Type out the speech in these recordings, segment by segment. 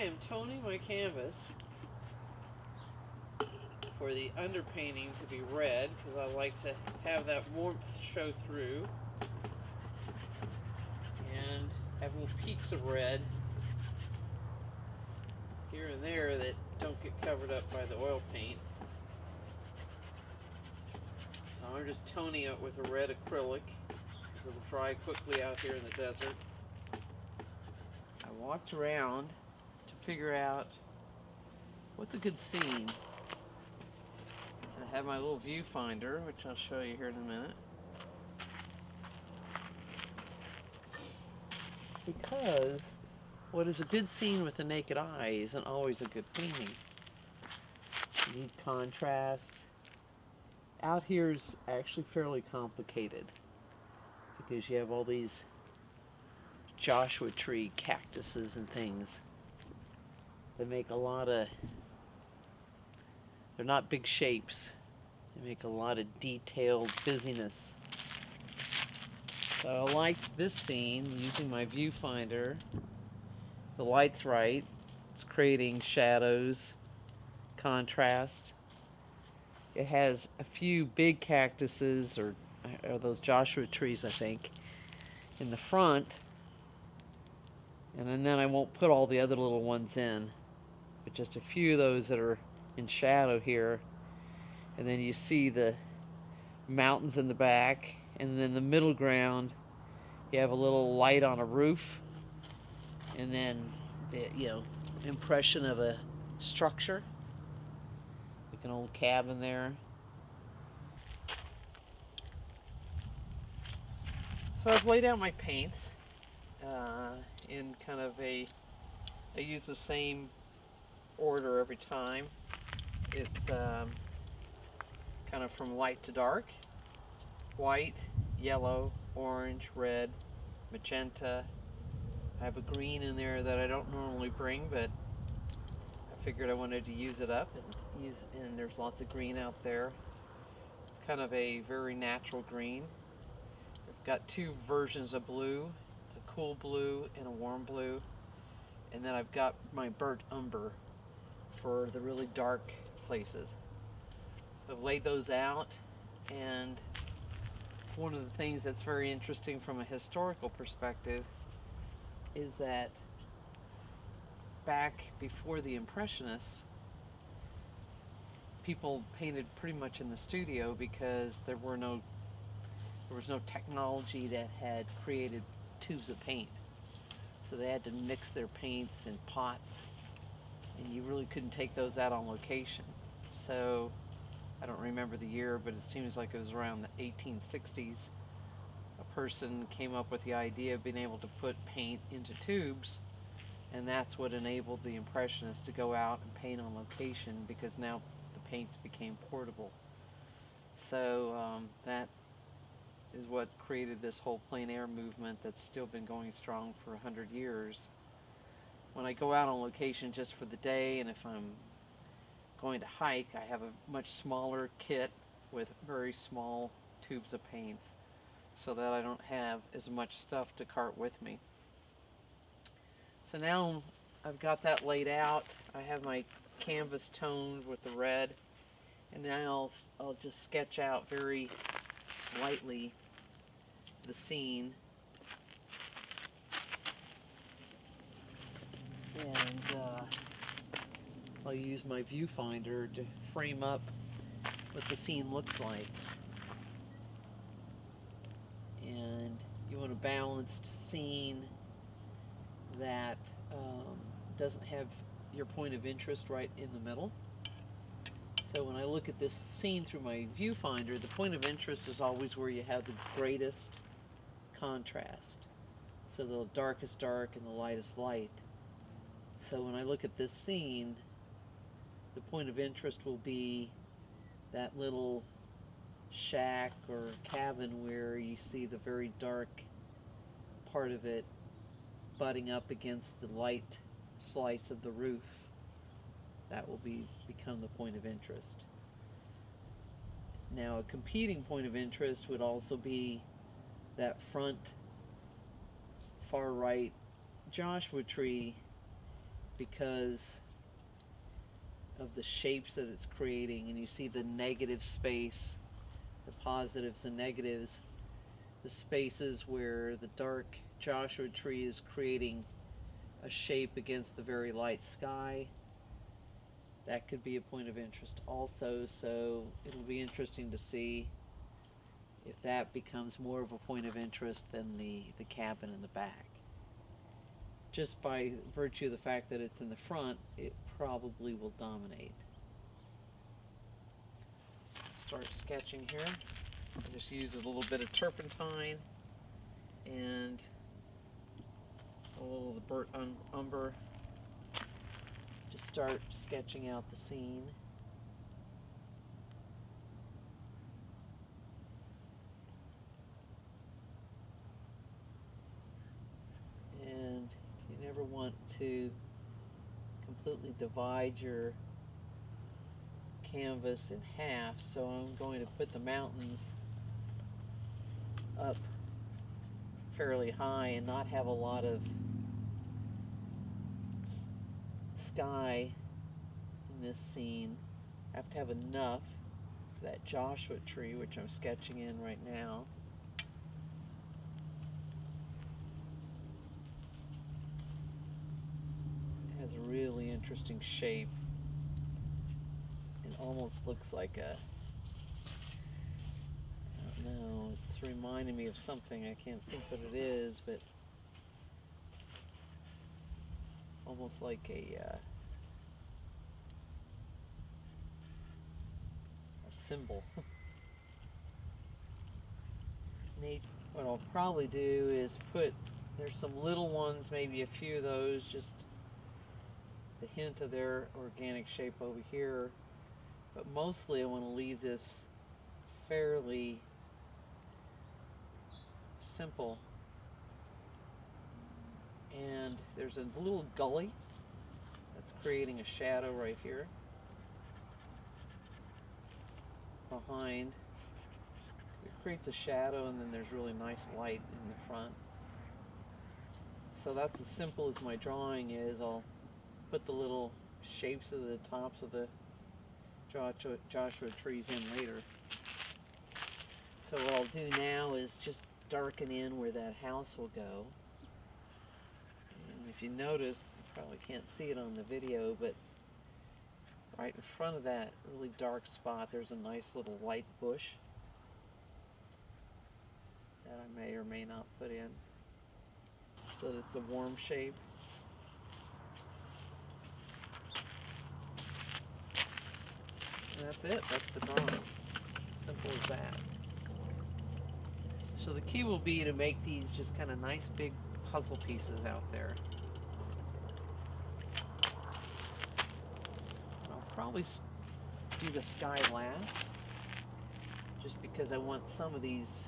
am toning my canvas for the underpainting to be red because I like to have that warmth show through and have little peaks of red here and there that don't get covered up by the oil paint. So I'm just toning it with a red acrylic because it'll dry quickly out here in the desert. I walked around to figure out what's a good scene. I have my little viewfinder, which I'll show you here in a minute. Because what is a good scene with the naked eye isn't always a good painting. You need contrast. Out here is actually fairly complicated because you have all these Joshua tree cactuses and things that make a lot of, they're not big shapes. They make a lot of detailed busyness. So I liked this scene using my viewfinder. The light's right. It's creating shadows, contrast. It has a few big cactuses, or those Joshua trees, I think, in the front. And then I won't put all the other little ones in, but just a few of those that are in shadow here. And then you see the mountains in the back, and then the middle ground you have a little light on a roof, and then the impression of a structure, like an old cabin there. So I've laid out my paints in kind of I use the same order every time. It's kind of from light to dark: white, yellow, orange, red, magenta. I have a green in there that I don't normally bring, but I figured I wanted to use it up, and there's lots of green out there. It's kind of a very natural green. I've got two versions of blue, a cool blue and a warm blue, and then I've got my burnt umber for the really dark places. I've laid those out, and one of the things that's very interesting from a historical perspective is that back before the Impressionists, people painted pretty much in the studio because there was no technology that had created tubes of paint. So they had to mix their paints in pots, and you really couldn't take those out on location. So I don't remember the year, but it seems like it was around the 1860s. A person came up with the idea of being able to put paint into tubes, and that's what enabled the Impressionists to go out and paint on location, because now the paints became portable. So that is what created this whole plein air movement that's still been going strong for 100 years. When I go out on location just for the day, and if I'm going to hike, I have a much smaller kit with very small tubes of paints so that I don't have as much stuff to cart with me. So now I've got that laid out. I have my canvas toned with the red, and now I'll just sketch out very lightly the scene. And I'll use my viewfinder to frame up what the scene looks like. And you want a balanced scene that doesn't have your point of interest right in the middle. So when I look at this scene through my viewfinder, the point of interest is always where you have the greatest contrast. So the darkest dark and the lightest light. So when I look at this scene, the point of interest will be that little shack or cabin where you see the very dark part of it butting up against the light slice of the roof. That will become the point of interest. Now, a competing point of interest would also be that front far right Joshua tree because of the shapes that it's creating, and you see the negative space, the positives and negatives, the spaces where the dark Joshua tree is creating a shape against the very light sky. That could be a point of interest also, so it'll be interesting to see if that becomes more of a point of interest than the cabin in the back. Just by virtue of the fact that it's in the front, it probably will dominate. Start sketching here. I just use a little bit of turpentine and a little of the burnt umber. Just start sketching out the scene. And you never want to completely divide your canvas in half, so I'm going to put the mountains up fairly high and not have a lot of sky in this scene. I have to have enough for that Joshua tree, which I'm sketching in right now. It has a really interesting shape. It almost looks like a, I don't know, it's reminding me of something. I can't think what it is, but almost like a symbol. What I'll probably do is there's some little ones, maybe a few of those, just the hint of their organic shape over here. But mostly I want to leave this fairly simple. And there's a little gully that's creating a shadow right here behind. It creates a shadow, and then there's really nice light in the front. So that's as simple as my drawing is. I'll put the little shapes of the tops of the Joshua trees in later. So what I'll do now is just darken in where that house will go. And if you notice, you probably can't see it on the video, but right in front of that really dark spot, there's a nice little white bush that I may or may not put in, so that it's a warm shape. And that's it. That's the drawing. Simple as that. So the key will be to make these just kind of nice big puzzle pieces out there. And I'll probably do the sky last, just because I want some of these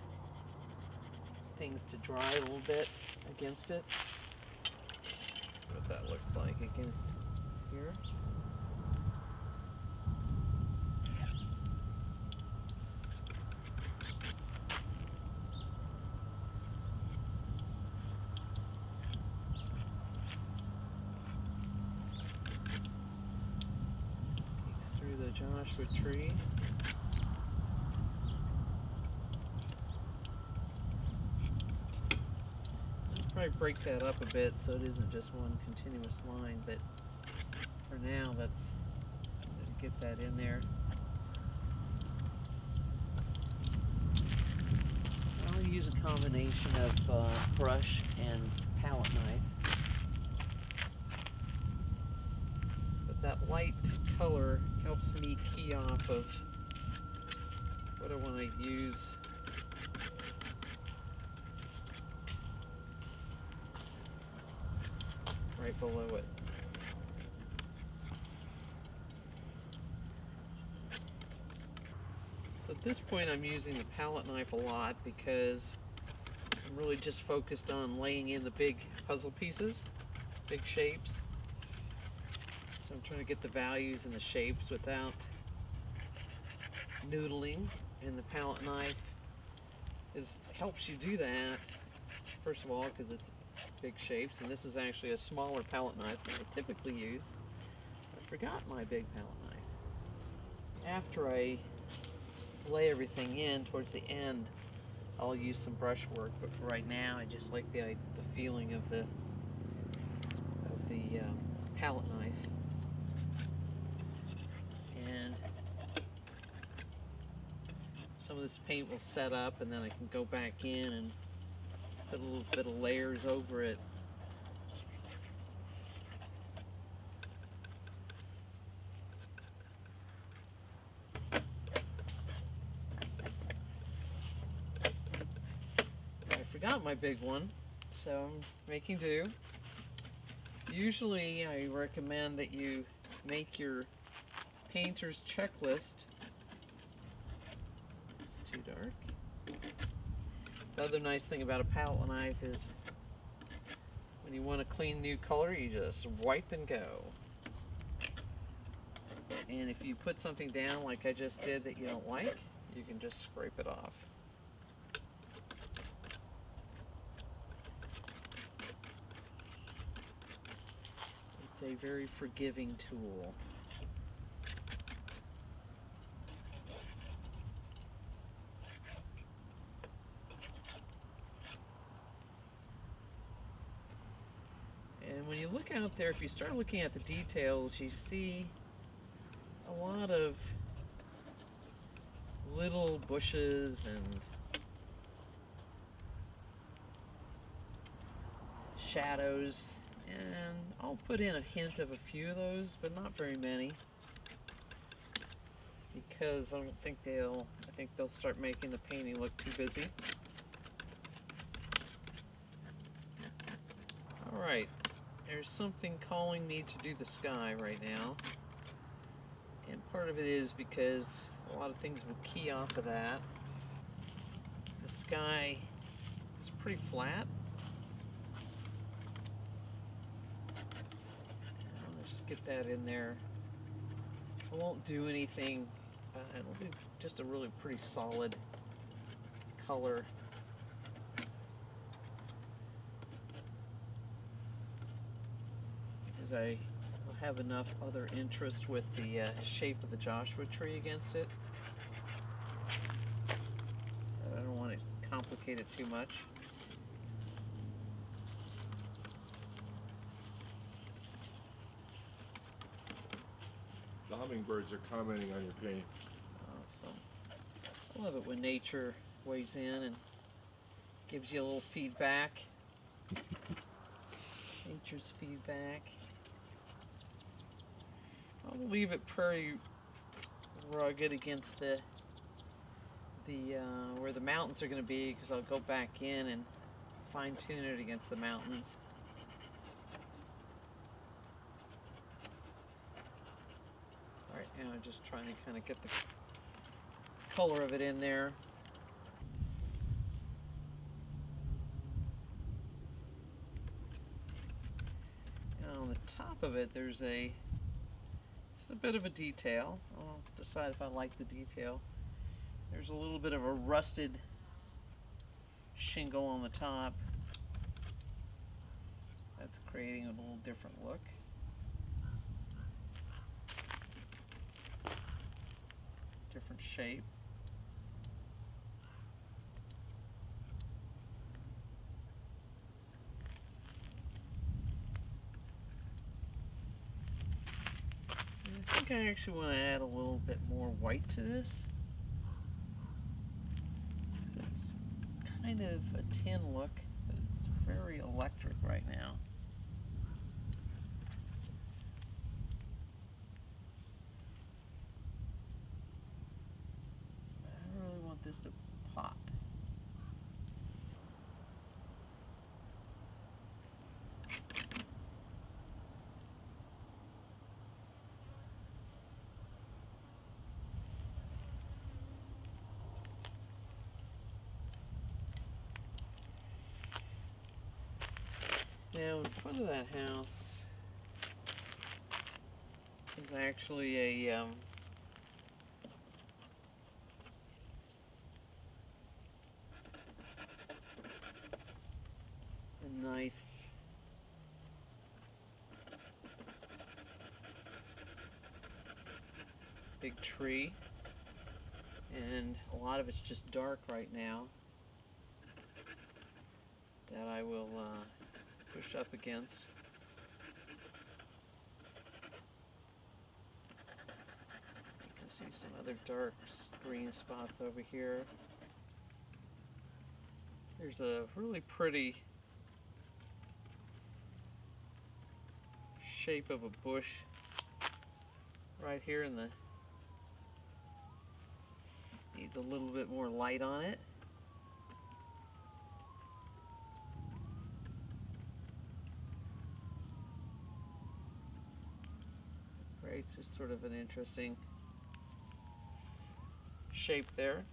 things to dry a little bit against it. What that looks like against here. Joshua tree. I'll probably break that up a bit so it isn't just one continuous line, but for now, let's get that in there. I'll use a combination of brush and palette knife. But that light color helps me key off of what I want to use. Right below it. So at this point I'm using the palette knife a lot because I'm really just focused on laying in the big puzzle pieces, big shapes. So I'm trying to get the values and the shapes without noodling, and the palette knife helps you do that, first of all, because it's big shapes, and this is actually a smaller palette knife than I typically use. I forgot my big palette knife. After I lay everything in towards the end, I'll use some brush work, but for right now I just like the feeling of the palette knife. And some of this paint will set up, and then I can go back in and put a little bit of layers over it. I forgot my big one, so I'm making do. Usually I recommend that you make your painter's checklist. It's too dark. The other nice thing about a palette knife is when you want a clean new color, you just wipe and go. And if you put something down like I just did that you don't like, you can just scrape it off. It's a very forgiving tool. And when you look out there, if you start looking at the details, you see a lot of little bushes and shadows, and I'll put in a hint of a few of those, but not very many, because I think they'll start making the painting look too busy. Alright, there's something calling me to do the sky right now, and part of it is because a lot of things will key off of that. The sky is pretty flat. Let's just get that in there. I won't do anything. It'll be just a really pretty solid color. Because I will have enough other interest with the shape of the Joshua tree against it. I don't want to complicate it too much. The hummingbirds are commenting on your paint. Awesome. I love it when nature weighs in and gives you a little feedback. Nature's feedback. I'll leave it pretty rugged against the where the mountains are going to be, because I'll go back in and fine tune it against the mountains. Right now I'm just trying to kind of get the color of it in there. Now on the top of it there's a bit of a detail. I'll decide if I like the detail. There's a little bit of a rusted shingle on the top. That's creating a little different look. Different shape. I think I actually want to add a little bit more white to this. It's kind of a tin look, but it's very electric right now. I really want this to pop. Now in front of that house is actually a nice big tree, and a lot of it's just dark right now that I will push up against. You can see some other dark green spots over here. There's a really pretty shape of a bush right here in the, needs a little bit more light on it. Right, it's just sort of an interesting shape there.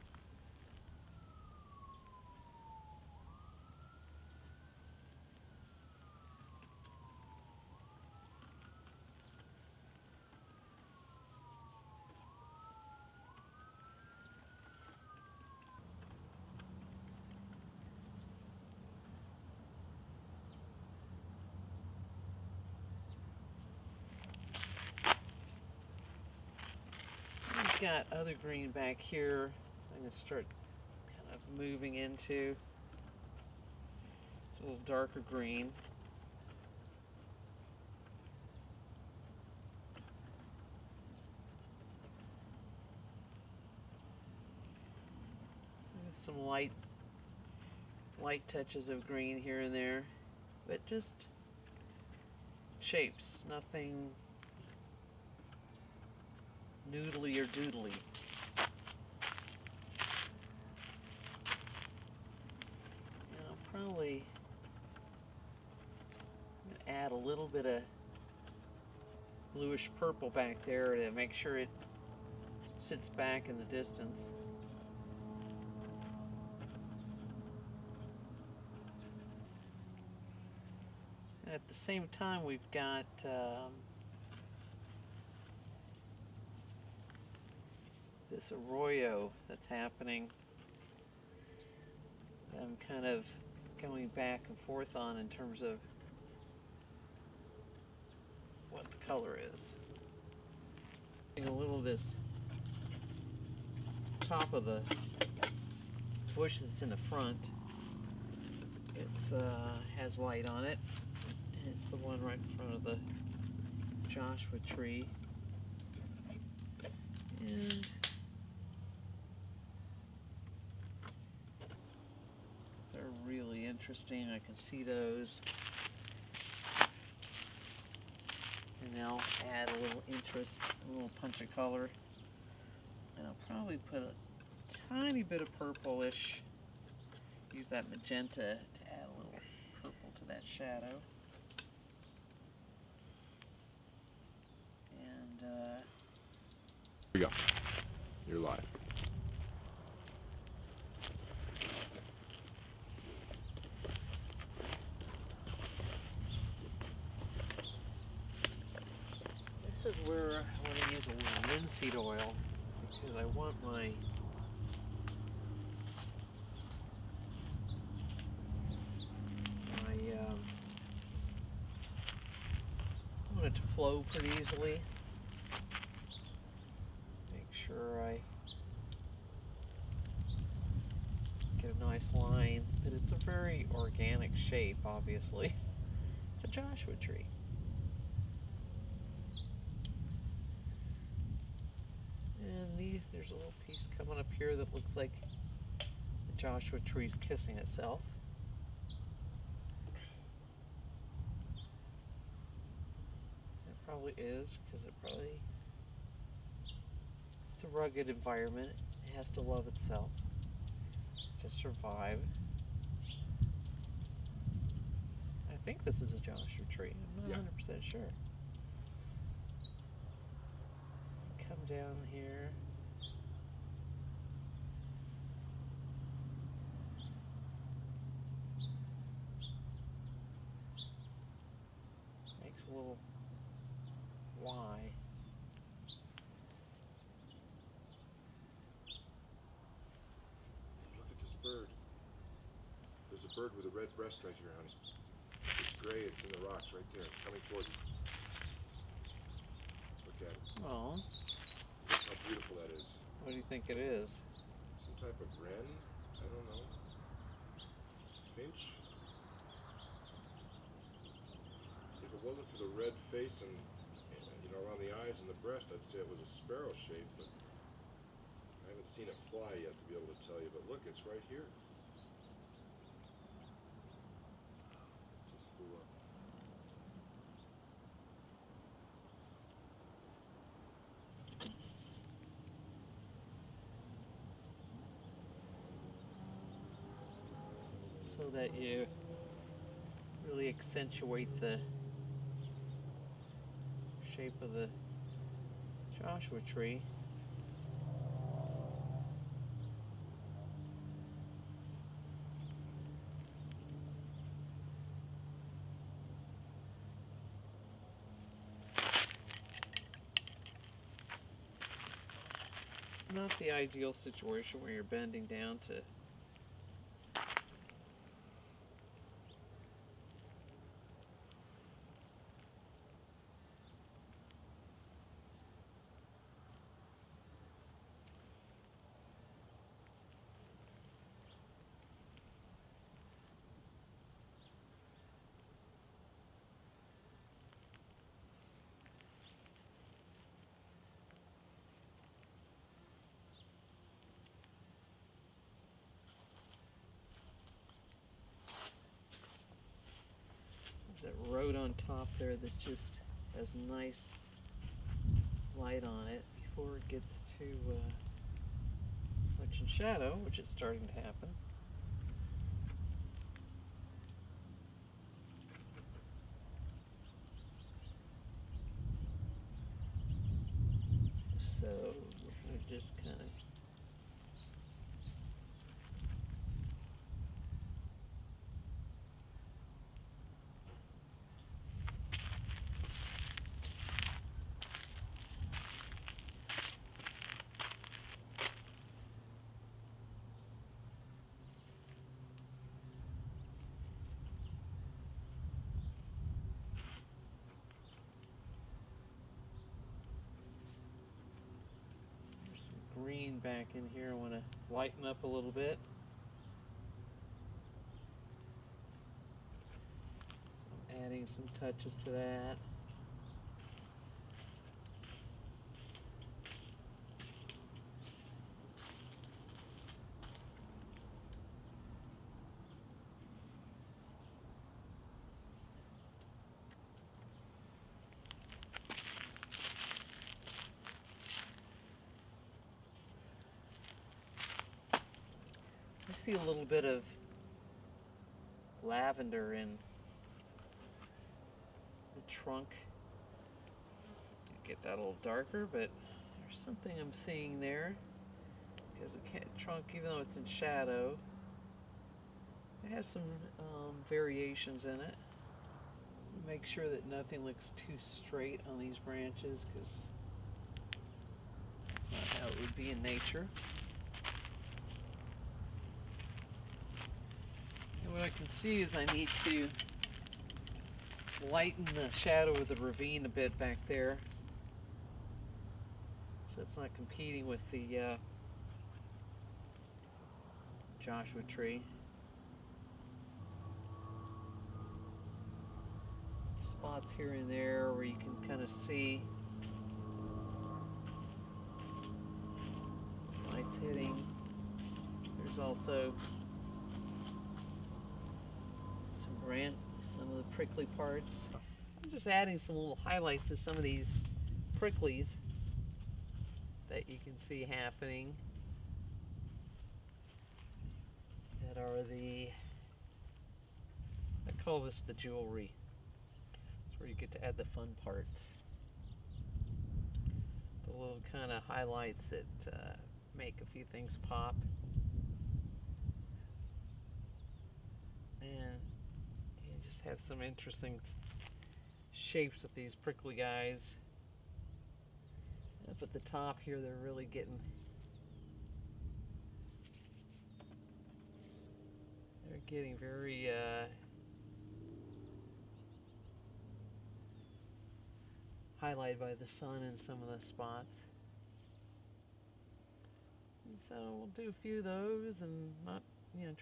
We've got other green back here. I'm going to start kind of moving into. It's a little darker green. There's some light touches of green here and there, but just shapes, nothing noodly or doodly. And I'll probably add a little bit of bluish purple back there to make sure it sits back in the distance. And at the same time, we've got this arroyo that's happening. I'm kind of going back and forth on in terms of what the color is. A little of this top of the bush that's in the front. It's has light on it. And it's the one right in front of the Joshua tree. And they're really interesting. I can see those. And they'll add a little interest, a little punch of color. And I'll probably put a tiny bit of purplish. Use that magenta to add a little purple to that shadow. And Here we go. You're live. this is where I want to use a little linseed oil because I want my I want it to flow pretty easily. Make sure I get a nice line, but it's a very organic shape, obviously. It's a Joshua tree. And there's a little piece coming up here that looks like the Joshua tree's kissing itself. It probably is, because it's a rugged environment. It has to love itself to survive. I think this is a Joshua tree. I'm not 100% sure. Come down here. Makes a little Y. Look at this bird. There's a bird with a red breast right here, honey. It's gray, it's in the rocks right there. It's coming towards you. Look at it. Oh. Look how think it is? Some type of wren? I don't know. Finch? If it wasn't for the red face and around the eyes and the breast, I'd say it was a sparrow shape, but I haven't seen it fly yet to be able to tell you. But look, it's right here. Just flew up. So that you really accentuate the shape of the Joshua tree. Not the ideal situation where you're bending down to that road on top there that just has nice light on it before it gets too much in shadow, which is starting to happen. So we're going to just kind of green back in here. I want to lighten up a little bit. So I'm adding some touches to that. I see a little bit of lavender in the trunk. Get that a little darker, but there's something I'm seeing there. Because the trunk, even though it's in shadow, it has some variations in it. Make sure that nothing looks too straight on these branches, because that's not how it would be in nature. And what I can see is I need to lighten the shadow of the ravine a bit back there, so it's not competing with the Joshua tree. Spots here and there where you can kind of see lights hitting. There's also some of the prickly parts. I'm just adding some little highlights to some of these pricklies that you can see happening, that are I call this the jewelry. It's where you get to add the fun parts. The little kind of highlights that make a few things pop. And you just have some interesting shapes with these prickly guys. Up at the top here, they're really getting very highlighted by the sun in some of the spots. And so we'll do a few of those and not,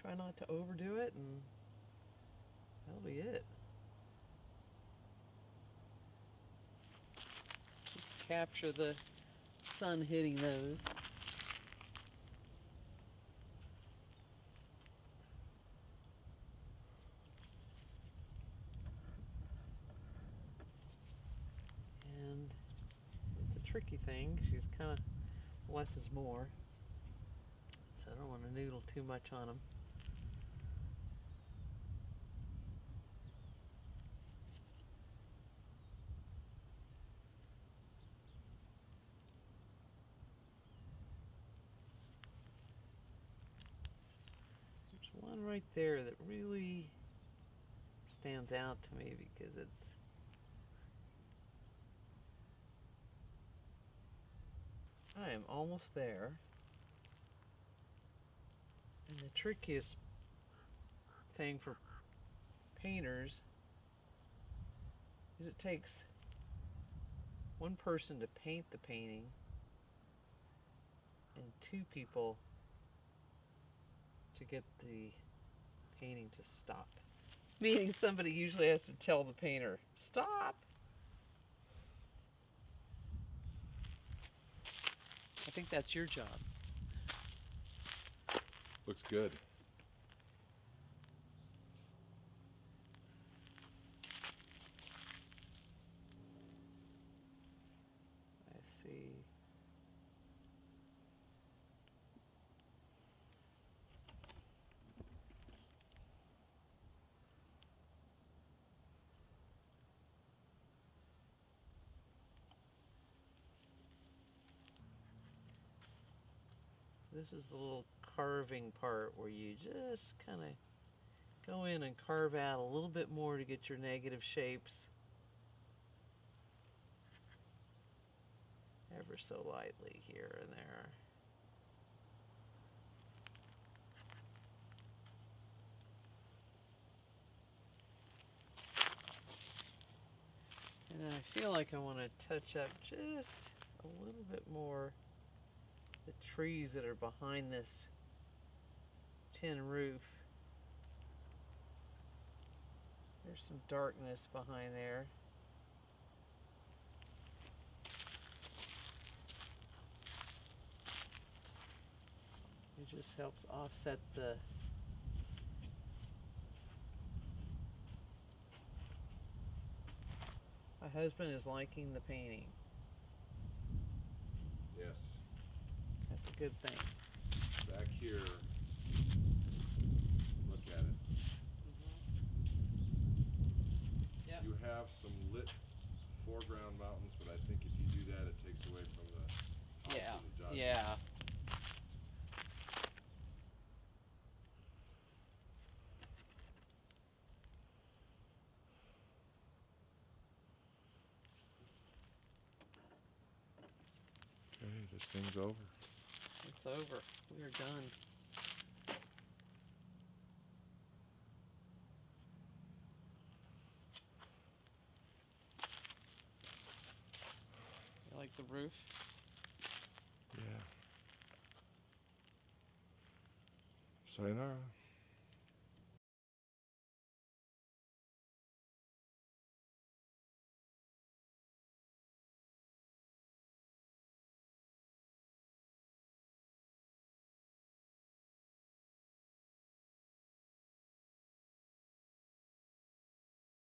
try not to overdo it, and that'll be it. Just to capture the sun hitting those. And it's a tricky thing. She's kind of less is more. So I don't want to noodle too much on them. There's one right there that really stands out to me because I am almost there. And the trickiest thing for painters is it takes one person to paint the painting and two people to get the painting to stop. Meaning somebody usually has to tell the painter, stop! I think that's your job. Looks good. I see. This is the little carving part where you just kind of go in and carve out a little bit more to get your negative shapes ever so lightly here and there. And then I feel like I want to touch up just a little bit more the trees that are behind this tin roof. There's some darkness behind there. It just helps offset the My husband is liking the painting. Yes. That's a good thing. Back here, look at it. Yep. You have some lit foreground mountains, but I think if you do that, it takes away from the Yeah. the judgment. Yeah. Okay, this thing's over. It's over. We are done. You like the roof? Yeah. Sayonara.